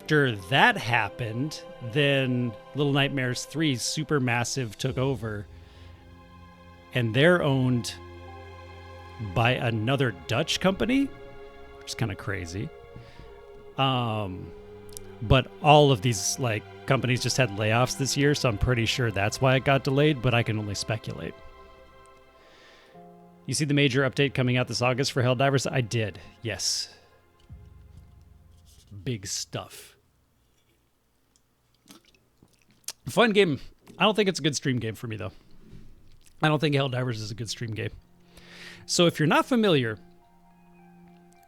After that happened, then Little Nightmares 3 Supermassive took over, and they're owned by another Dutch company, which is kind of crazy. But all of these like companies just had layoffs this year, so I'm pretty sure that's why it got delayed, but I can only speculate. You see the major update coming out this August for Helldivers? I did, yes. Big stuff. Fun game. I don't think it's a good stream game for me, though. I don't think Helldivers is a good stream game. So if you're not familiar,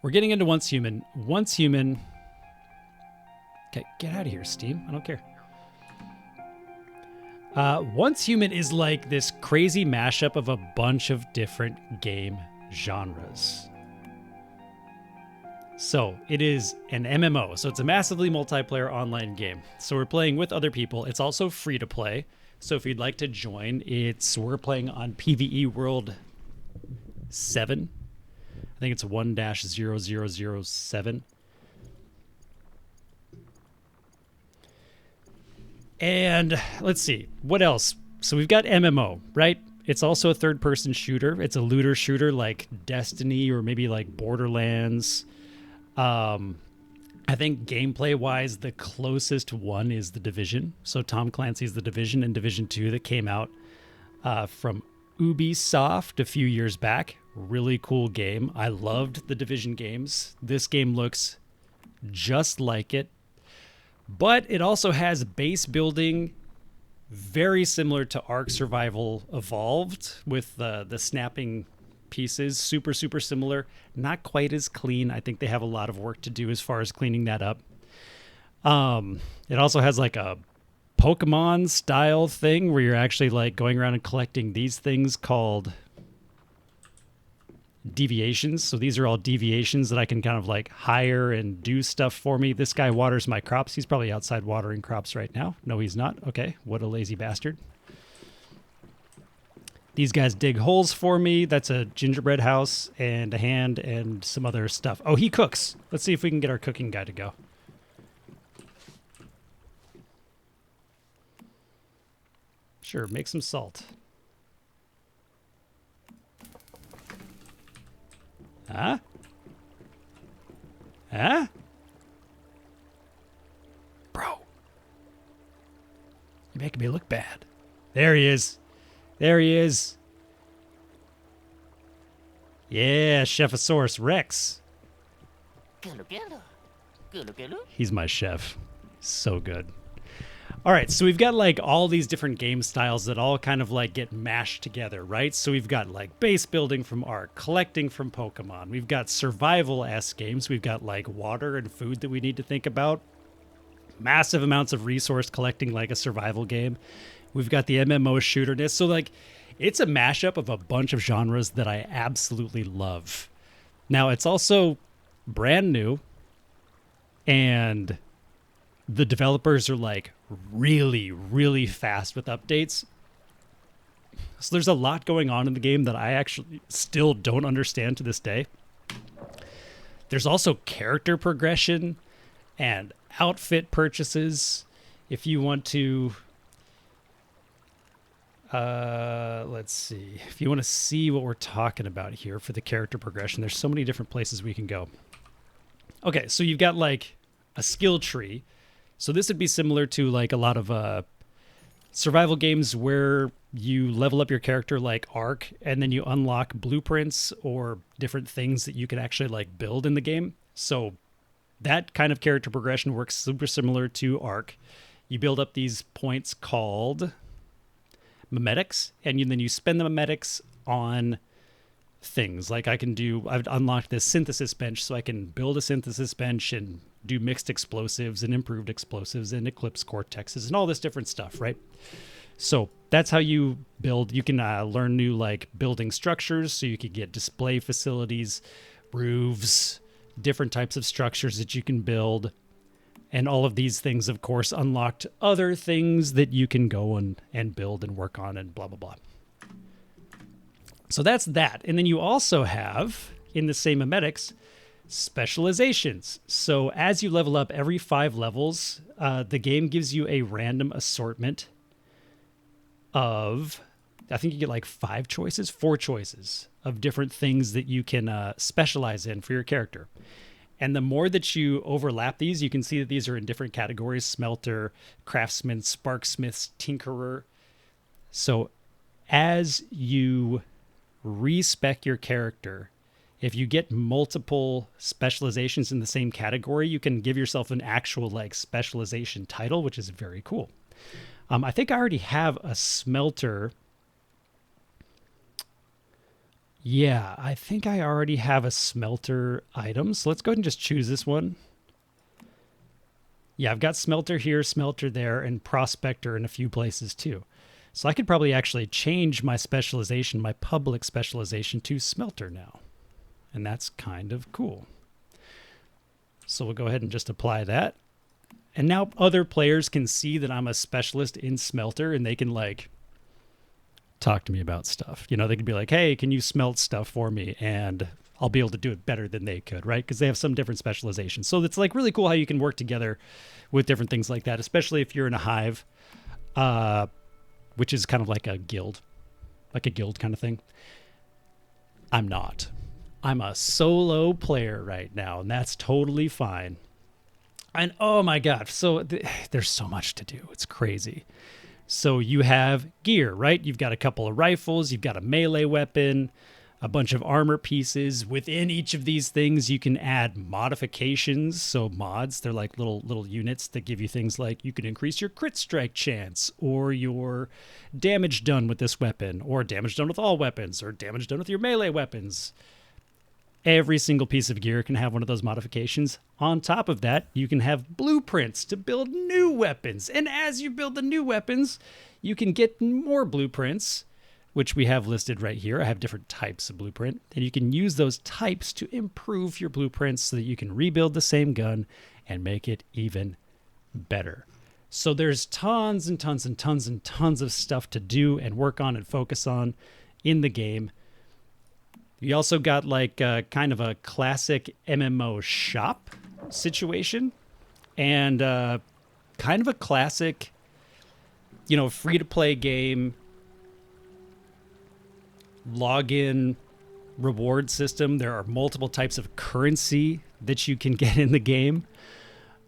we're getting into Once Human. Once Human... Okay, get out of here, Steam. I don't care. Once Human is like this crazy mashup of a bunch of different game genres. So it is an MMO. So it's a massively multiplayer online game. So we're playing with other people. It's also free to play. So if you'd like to join, we're playing on PvE World 7. I think it's 1-0007. And let's see, what else? So we've got MMO, right? It's also a third-person shooter. It's a looter shooter like Destiny or maybe like Borderlands. I think gameplay-wise, the closest one is The Division. So Tom Clancy's The Division and Division 2 that came out from Ubisoft a few years back. Really cool game. I loved the Division games. This game looks just like it. But it also has base building very similar to Ark Survival Evolved with the snapping pieces. Super, super similar. Not quite as clean. I think they have a lot of work to do as far as cleaning that up. It also has like a Pokemon style thing where you're actually like going around and collecting these things called deviations. So these are all deviations that I can kind of like hire and do stuff for me. This guy waters my crops. He's probably outside watering crops right now. No, he's not. Okay, what a lazy bastard. These guys dig holes for me. That's a gingerbread house and a hand and some other stuff. Oh, he cooks. Let's see if we can get our cooking guy to go. Sure, make some salt. Huh? Huh? Bro. You're making me look bad. There he is. There he is. Yeah, Chefosaurus Rex. He's my chef. So good. All right, so we've got like all these different game styles that all kind of like get mashed together, right? So we've got like base building from Ark, collecting from Pokemon. We've got survival-esque games. We've got like water and food that we need to think about. Massive amounts of resource collecting like a survival game. We've got the MMO shooterness. So like it's a mashup of a bunch of genres that I absolutely love. Now it's also brand new and the developers are like really, really fast with updates. So there's a lot going on in the game that I actually still don't understand to this day. There's also character progression and outfit purchases. If you want to, let's see. If you want to see what we're talking about here for the character progression, there's so many different places we can go. Okay, so you've got like a skill tree. So this would be similar to like a lot of survival games where you level up your character like Ark and then you unlock blueprints or different things that you can actually like build in the game. So that kind of character progression works super similar to Ark. You build up these points called memetics and then you spend the memetics on things. Like I've unlocked this synthesis bench so I can build a synthesis bench and do mixed explosives and improved explosives and eclipse cortexes and all this different stuff, right? So that's how you build. You can learn new like building structures, so you could get display facilities, roofs, different types of structures that you can build. And all of these things, of course, unlocked other things that you can go and build and work on and blah, blah, blah. So that's that. And then you also have, in the same memetics, Specializations. So as you level up every 5 levels, the game gives you a random assortment of, I think you get like 4 choices of different things that you can specialize in for your character. And the more that you overlap these, you can see that these are in different categories: smelter, craftsman, sparksmiths, tinkerer. So as you respec your character, if you get multiple specializations in the same category, you can give yourself an actual like specialization title, which is very cool. I think I already have a smelter. Yeah, I think I already have a smelter item. So let's go ahead and just choose this one. Yeah, I've got smelter here, smelter there, and prospector in a few places too. So I could probably actually change my specialization, my public specialization, to smelter now. And that's kind of cool. So we'll go ahead and just apply that. And now other players can see that I'm a specialist in smelter, and they can like talk to me about stuff. You know, they could be like, hey, can you smelt stuff for me? And I'll be able to do it better than they could, right? Because they have some different specializations. So it's like really cool how you can work together with different things like that, especially if you're in a hive, which is kind of like a guild kind of thing. I'm not. I'm a solo player right now, and that's totally fine. And oh my God, so there's so much to do. It's crazy. So you have gear, right? You've got a couple of rifles, you've got a melee weapon, a bunch of armor pieces. Within each of these things, you can add modifications. So mods, they're like little units that give you things like you can increase your crit strike chance, or your damage done with this weapon, or damage done with all weapons, or damage done with your melee weapons. Every single piece of gear can have one of those modifications. On top of that, you can have blueprints to build new weapons. And as you build the new weapons, you can get more blueprints, which we have listed right here. I have different types of blueprint, and you can use those types to improve your blueprints so that you can rebuild the same gun and make it even better. So there's tons and tons and tons and tons of stuff to do and work on and focus on in the game. You also got like kind of a classic MMO shop situation, and kind of a classic, free-to-play game login reward system. There are multiple types of currency that you can get in the game,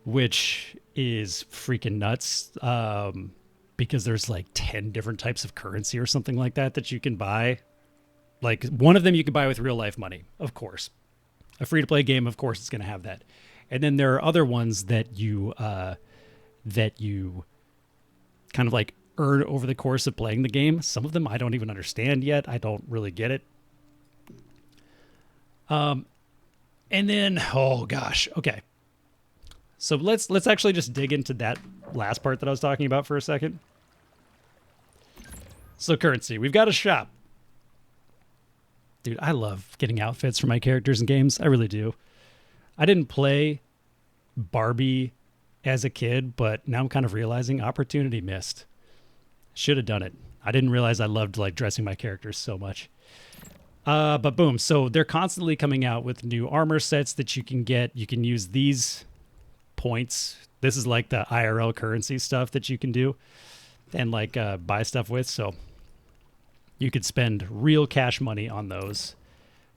which is freaking nuts, because there's like 10 different types of currency or something like that you can buy. Like one of them you can buy with real life money, of course. A free-to-play game, of course, it's going to have that. And then there are other ones that you kind of like earn over the course of playing the game. Some of them I don't even understand yet. I don't really get it. And then, oh gosh, okay. So let's actually just dig into that last part that I was talking about for a second. So currency, we've got a shop. Dude, I love getting outfits for my characters in games. I really do. I didn't play Barbie as a kid, but now I'm kind of realizing opportunity missed. Should have done it. I didn't realize I loved like dressing my characters so much. But boom, so they're constantly coming out with new armor sets that you can get. You can use these points. This is like the IRL currency stuff that you can do and like buy stuff with. So you could spend real cash money on those,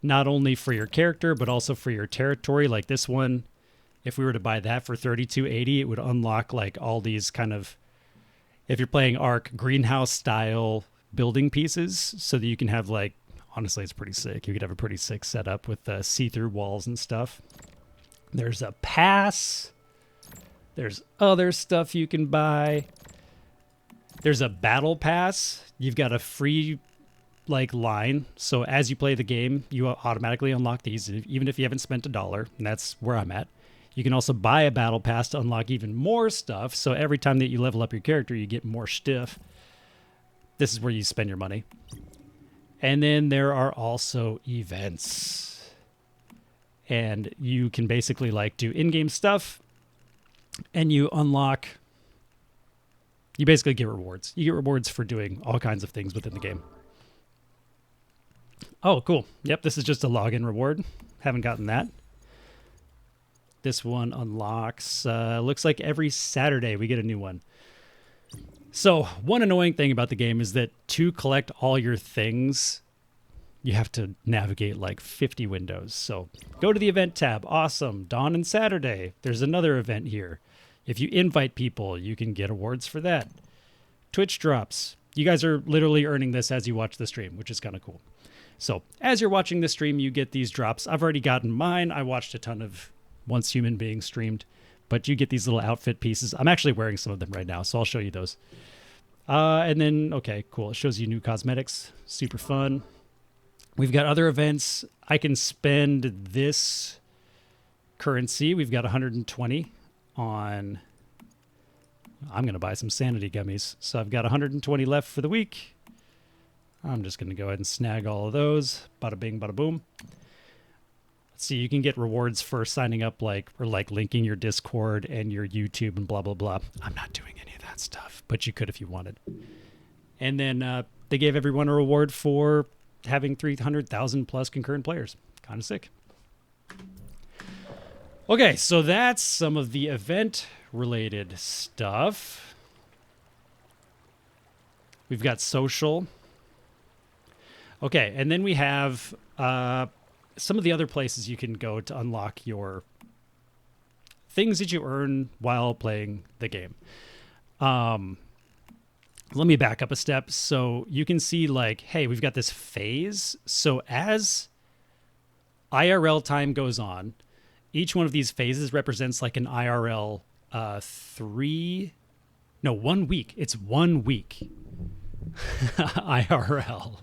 not only for your character, but also for your territory. Like this one, if we were to buy that for $32.80, it would unlock like all these kind of, if you're playing Ark, greenhouse style building pieces, so that you can have like, honestly, it's pretty sick. You could have a pretty sick setup with see-through walls and stuff. There's a pass. There's other stuff you can buy. There's a battle pass. You've got a free like line. So as you play the game, you automatically unlock these, even if you haven't spent $1, and that's where I'm at. You can also buy a battle pass to unlock even more stuff. So every time that you level up your character, you get more stuff. This is where you spend your money. And then there are also events. And you can basically like do in-game stuff, and you unlock, you basically get rewards. You get rewards for doing all kinds of things within the game. Oh, cool. Yep, this is just a login reward. Haven't gotten that. This one unlocks, looks like every Saturday we get a new one. So one annoying thing about the game is that to collect all your things, you have to navigate like 50 windows. So go to the event tab. Awesome. Dawn and Saturday. There's another event here. If you invite people, you can get awards for that. Twitch drops. You guys are literally earning this as you watch the stream, which is kind of cool. So as you're watching the stream, you get these drops. I've already gotten mine. I watched a ton of Once Human being streamed, but you get these little outfit pieces. I'm actually wearing some of them right now, so I'll show you those. And then, okay, cool. It shows you new cosmetics. Super fun. We've got other events. I can spend this currency. We've got 120 on... I'm going to buy some sanity gummies. So I've got 120 left for the week. I'm just going to go ahead and snag all of those. Bada bing, bada boom. Let's see, you can get rewards for signing up or linking your Discord and your YouTube and blah, blah, blah. I'm not doing any of that stuff, but you could if you wanted. And then they gave everyone a reward for having 300,000 plus concurrent players. Kind of sick. Okay, so that's some of the event-related stuff. We've got social. Okay, and then we have some of the other places you can go to unlock your things that you earn while playing the game. Let me back up a step. So you can see like, hey, we've got this phase. So as IRL time goes on, each one of these phases represents like an IRL 1 week. It's 1 week IRL.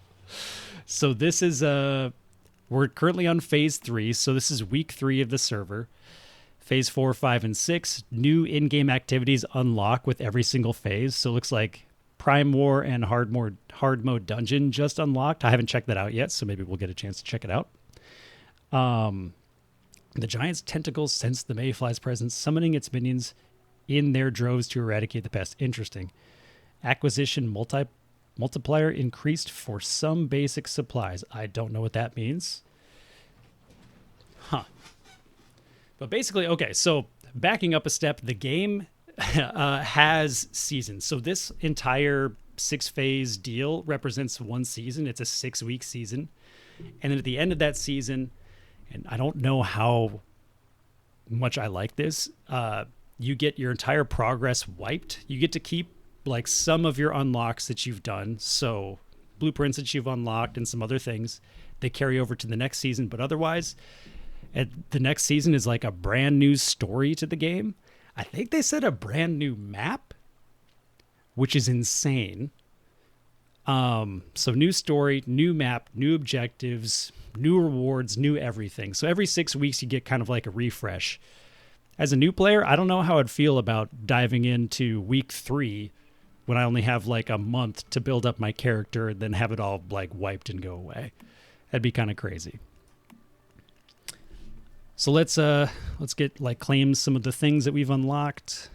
So this is we're currently on phase 3. So this is week 3 of the server. Phase 4, 5, and 6. New in-game activities unlock with every single phase. So it looks like Prime War and Hard Mode Dungeon just unlocked. I haven't checked that out yet, so maybe we'll get a chance to check it out. The giant's tentacles sense the Mayfly's presence, summoning its in their droves to eradicate the pest. Interesting. Acquisition multiplier increased for some basic supplies. I don't know what that means. Huh. But basically, okay, so backing up a step, the game has seasons. So this entire 6-phase deal represents one season. It's a 6-week season. And then at the end of that season, and I don't know how much I like this, you get your entire progress wiped. You get to keep like some of your unlocks that you've done. So blueprints that you've unlocked and some other things, they carry over to the next season. But otherwise, the next season is like a brand new story to the game. I think they said a brand new map, which is insane. So new story, new map, new objectives, new rewards, new everything. So every 6 weeks you get kind of like a refresh. As a new player, I don't know how I'd feel about diving into week 3 when I only have like a month to build up my character and then have it all like wiped and go away. That'd be kind of crazy. So let's get like claim some of the things that we've unlocked.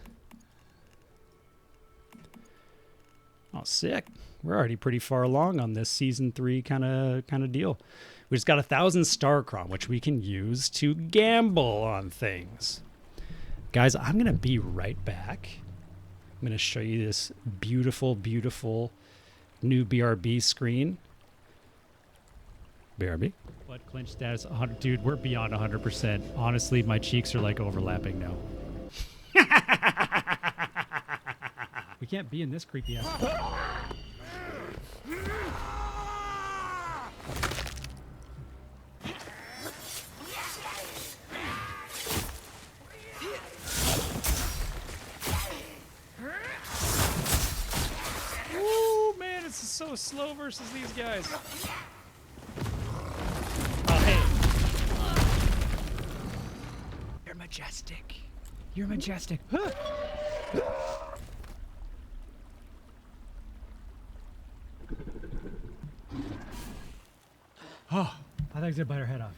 Oh, sick. We're already pretty far along on this season 3 kind of deal. We just got 1,000 star crom, which we can use to gamble on things. Guys, I'm going to be right back. I'm going to show you this beautiful, beautiful new BRB screen. BRB. Butt clench status 100. Dude, we're beyond 100%. Honestly, my cheeks are like overlapping now. We can't be in this creepy ass. Ooh, man, it's so slow versus these guys. Oh, hey. You're majestic. You're majestic. Oh, I thought I was gonna bite her head off.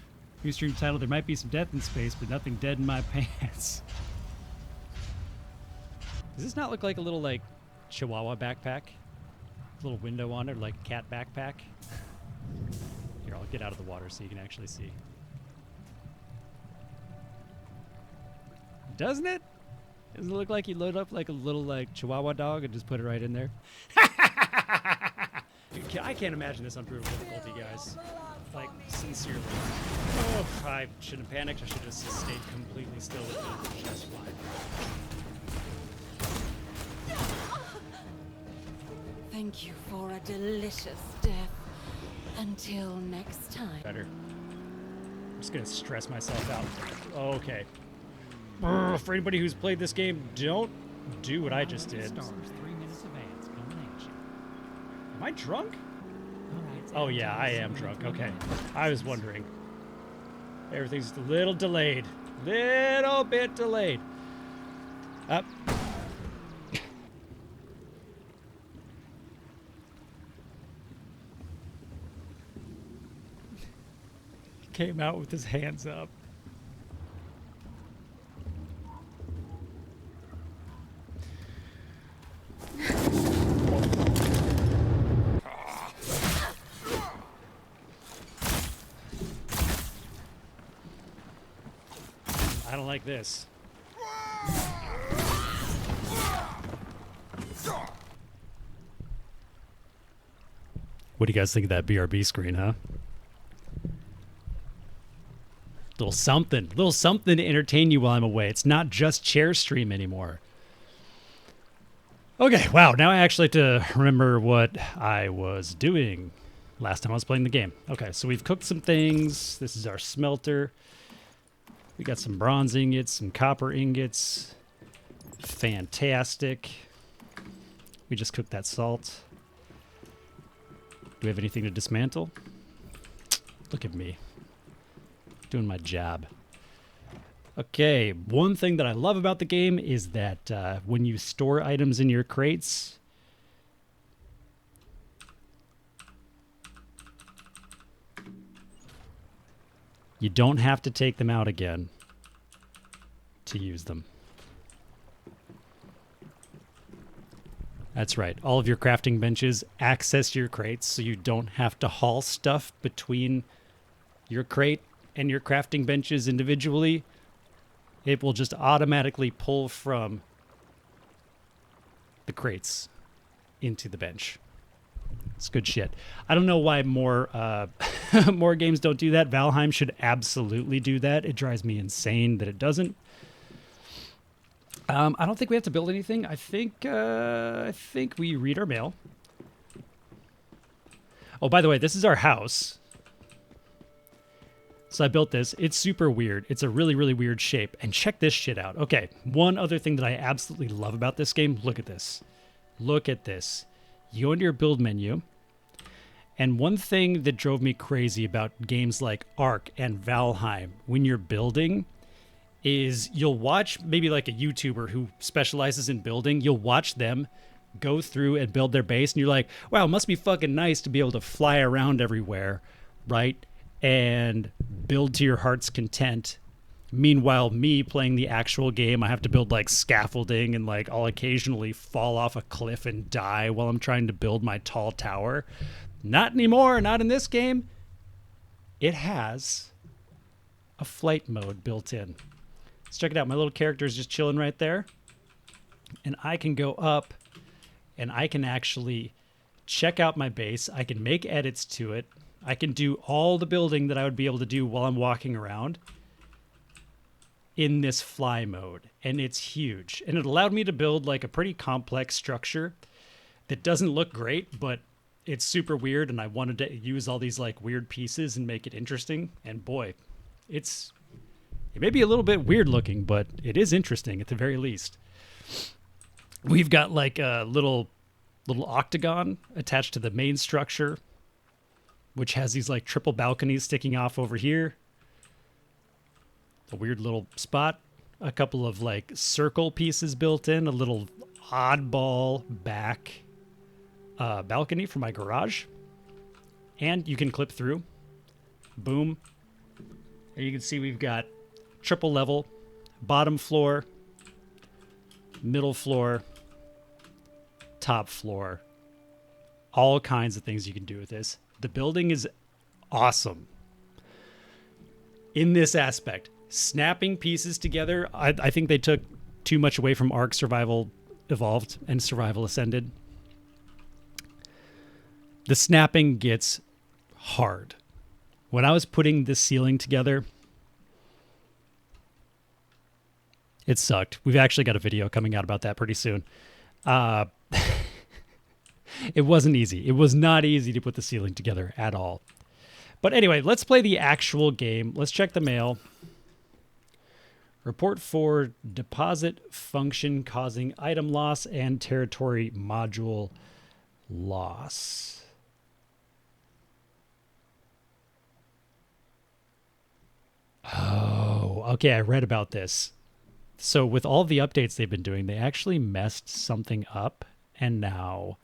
New stream title, there might be some death in space, but nothing dead in my pants. Does this not look like a little, like, Chihuahua backpack? A little window on it, like a cat backpack? Here, I'll get out of the water so you can actually see. Doesn't it? Doesn't it look like you load up like a little like Chihuahua dog and just put it right in there? I can't imagine this unprovable difficulty, guys. Like, sincerely. Oh, I shouldn't have panicked. I should have just stayed completely still with it. Just fine. Thank you for a delicious death. Until next time. Better. I'm just gonna stress myself out. Okay. For anybody who's played this game, don't do what I just did. Stars, 3 minutes advance coming at you. Am I drunk? All right, Oh yeah, I am drunk. Okay. I was wondering. Everything's a little delayed. Little bit delayed. Up. Came out with his hands up. I don't like this. What do you guys think of that BRB screen, huh? Little something to entertain you while I'm away. It's not just chair stream anymore. Okay, wow, now I actually have to remember what I was doing last time I was playing the game. Okay, so we've cooked some things. This is our smelter. We got some bronze ingots, some copper ingots. Fantastic. We just cooked that salt. Do we have anything to dismantle? Look at me. Doing my job. Okay, one thing that I love about the game is that when you store items in your crates, you don't have to take them out again to use them. That's right. All of your crafting benches access your crates, so you don't have to haul stuff between your crate and your crafting benches individually. It will just automatically pull from the crates into the bench. It's good shit. I don't know why more more games don't do that. Valheim should absolutely do that. It drives me insane that it doesn't. I don't think we have to build anything. I think we read our mail. Oh, by the way, this is our house. So I built this. It's super weird. It's a really, really weird shape. And check this shit out. Okay, one other thing that I absolutely love about this game. Look at this. Look at this. You go into your build menu. And one thing that drove me crazy about games like Ark and Valheim when you're building is you'll watch maybe like a YouTuber who specializes in building. You'll watch them go through and build their base. And you're like, wow, it must be fucking nice to be able to fly around everywhere, right? And build to your heart's content. Meanwhile, me playing the actual game, I have to build like scaffolding and like I'll occasionally fall off a cliff and die while I'm trying to build my tall tower. Not anymore, not in this game. It has a flight mode built in. Let's check it out. My little character is just chilling right there. And I can go up and I can actually check out my base. I can make edits to it. I can do all the building that I would be able to do while I'm walking around in this fly mode. And it's huge. And it allowed me to build like a pretty complex structure that doesn't look great, but it's super weird. And I wanted to use all these like weird pieces and make it interesting. And boy, it may be a little bit weird looking, but it is interesting at the very least. We've got like a little octagon attached to the main structure, which has these like triple balconies sticking off over here. A weird little spot. A couple of like circle pieces built in. A little oddball back balcony for my garage. And you can clip through. Boom. And you can see we've got triple level, bottom floor, middle floor, top floor. All kinds of things you can do with this. The building is awesome in this aspect. Snapping pieces together, I think they took too much away from Ark Survival Evolved and Survival Ascended. The snapping gets hard. When I was putting this ceiling together, it sucked. We've actually got a video coming out about that pretty soon. It wasn't easy. It was not easy to put the ceiling together at all. But anyway, let's play the actual game. Let's check the mail. Report for deposit function causing item loss and territory module loss. Oh, okay. I read about this. So with all the updates they've been doing, they actually messed something up, and now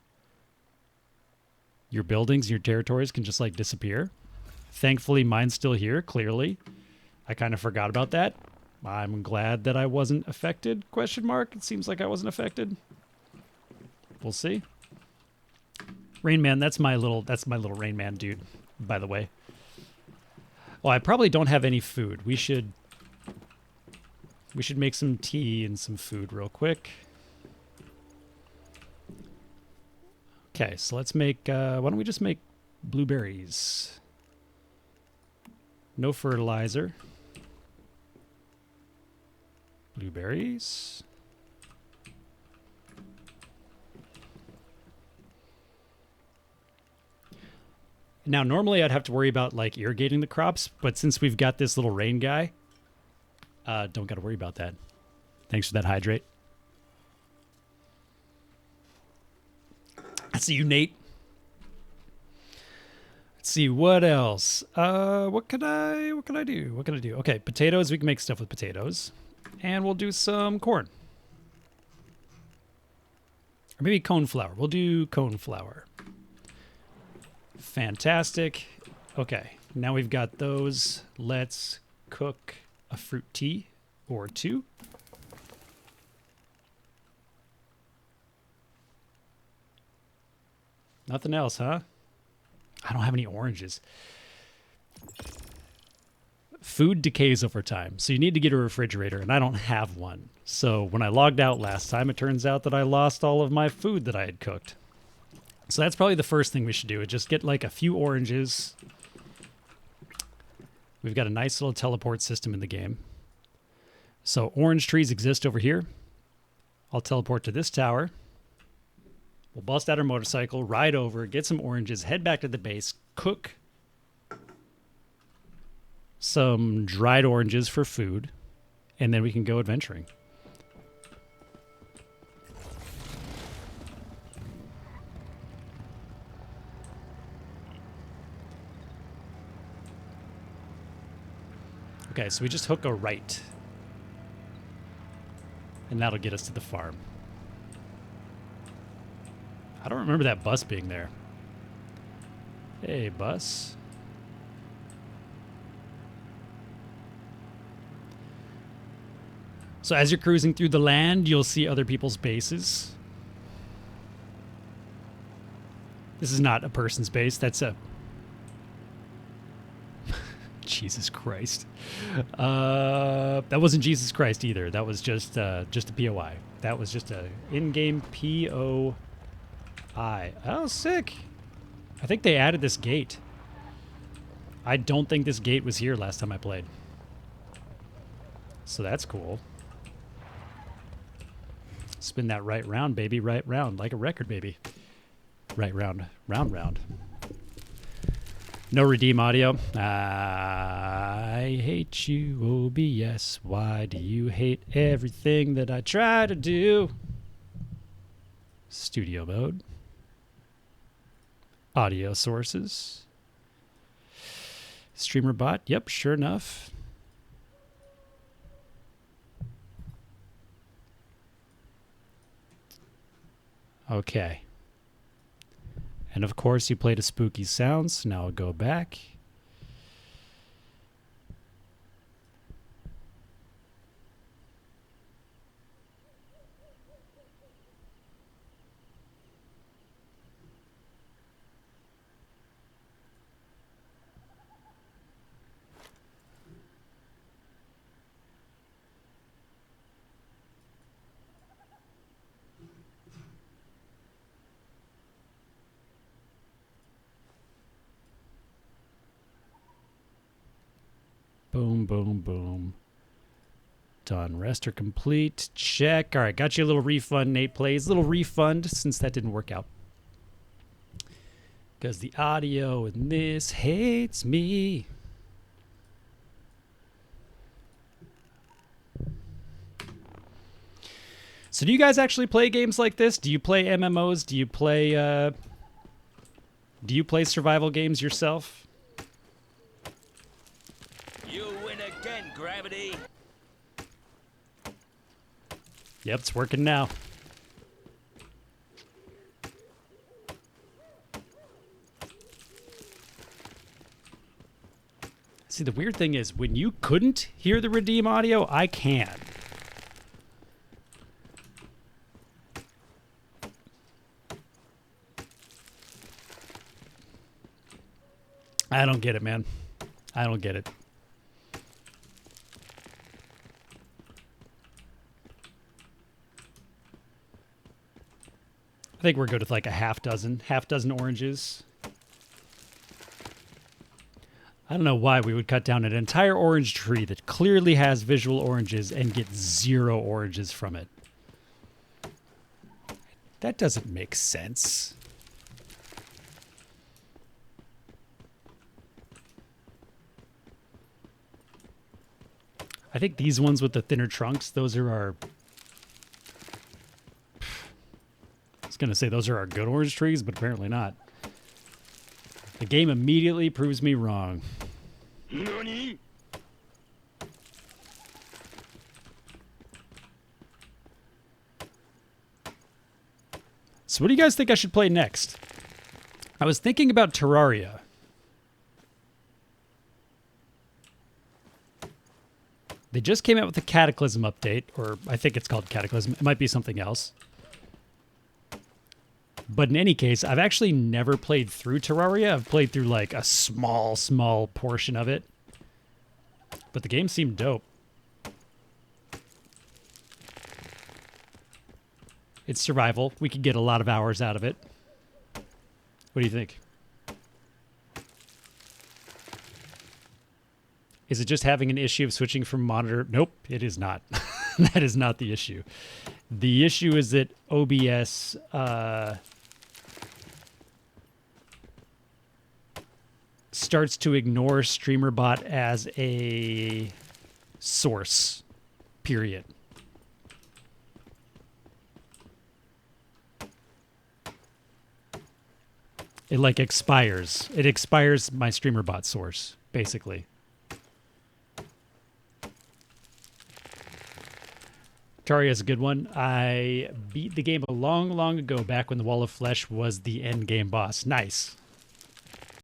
your buildings, your territories can just like disappear. Thankfully, mine's still here, clearly. I kind of forgot about that. I'm glad that I wasn't affected, question mark. It seems like I wasn't affected. We'll see. Rain Man, that's my little Rain Man dude, by the way. Well, I probably don't have any food. We should make some tea and some food real quick. Okay, so let's make, why don't we just make blueberries? No fertilizer. Blueberries. Now, normally I'd have to worry about like irrigating the crops, but since we've got this little rain guy, don't got to worry about that. Thanks for that hydrate. I see you, Nate. Let's see what else. What can I do? What can I do? Okay, potatoes. We can make stuff with potatoes, and we'll do some corn, or maybe cone flour. We'll do cone flour. Fantastic. Okay, now we've got those. Let's cook a fruit tea or two. Nothing else, huh? I don't have any oranges. Food decays over time, so you need to get a refrigerator, and I don't have one. So when I logged out last time, it turns out that I lost all of my food that I had cooked. So that's probably the first thing we should do, is just get like a few oranges. We've got a nice little teleport system in the game. So orange trees exist over here. I'll teleport to this tower. We'll bust out our motorcycle, ride over, get some oranges, head back to the base, cook some dried oranges for food, and then we can go adventuring. Okay, so we just hook a right. And that'll get us to the farm. I don't remember that bus being there. Hey, bus. So as you're cruising through the land, you'll see other people's bases. This is not a person's base. That's a... Jesus Christ. That wasn't Jesus Christ either. That was just a POI. That was just a in-game POI. Oh, sick. I think they added this gate. I don't think this gate was here last time I played. So that's cool. Spin that right round, baby. Right round. Like a record, baby. Right round. Round, round. No redeem audio. I hate you, OBS. Why do you hate everything that I try to do? Studio mode. Audio sources. Streamer bot. Yep, sure enough. Okay. And of course, you played a spooky sounds. Now I'll go back. boom, boom, boom. Done. Rest or complete. Check. All right, got you a little refund, Nate Plays. Little refund since that didn't work out. Because the audio in this hates me. So do you guys actually play games like this? Do you play MMOs? Do you play survival games yourself? You win again, Gravity. Yep, it's working now. See, the weird thing is, when you couldn't hear the redeem audio, I can. I don't get it, man. I don't get it. I think we're good with like a half dozen oranges. I don't know why we would cut down an entire orange tree that clearly has visual oranges and get 0 oranges from it. That doesn't make sense. I think these ones with the thinner trunks, those are our... I was going to say those are our good orange trees, but apparently not. The game immediately proves me wrong. Nani? So what do you guys think I should play next? I was thinking about Terraria. They just came out with a Cataclysm update, or I think it's called Cataclysm. It might be something else. But in any case, I've actually never played through Terraria. I've played through like a small portion of it. But the game seemed dope. It's survival. We could get a lot of hours out of it. What do you think? Is it just having an issue of switching from monitor? Nope, it is not. That is not the issue. The issue is that OBS starts to ignore StreamerBot as a source, period. It like expires. It expires my StreamerBot source, basically. Terraria is a good one. I beat the game a long ago, back when the Wall of Flesh was the end game boss. Nice.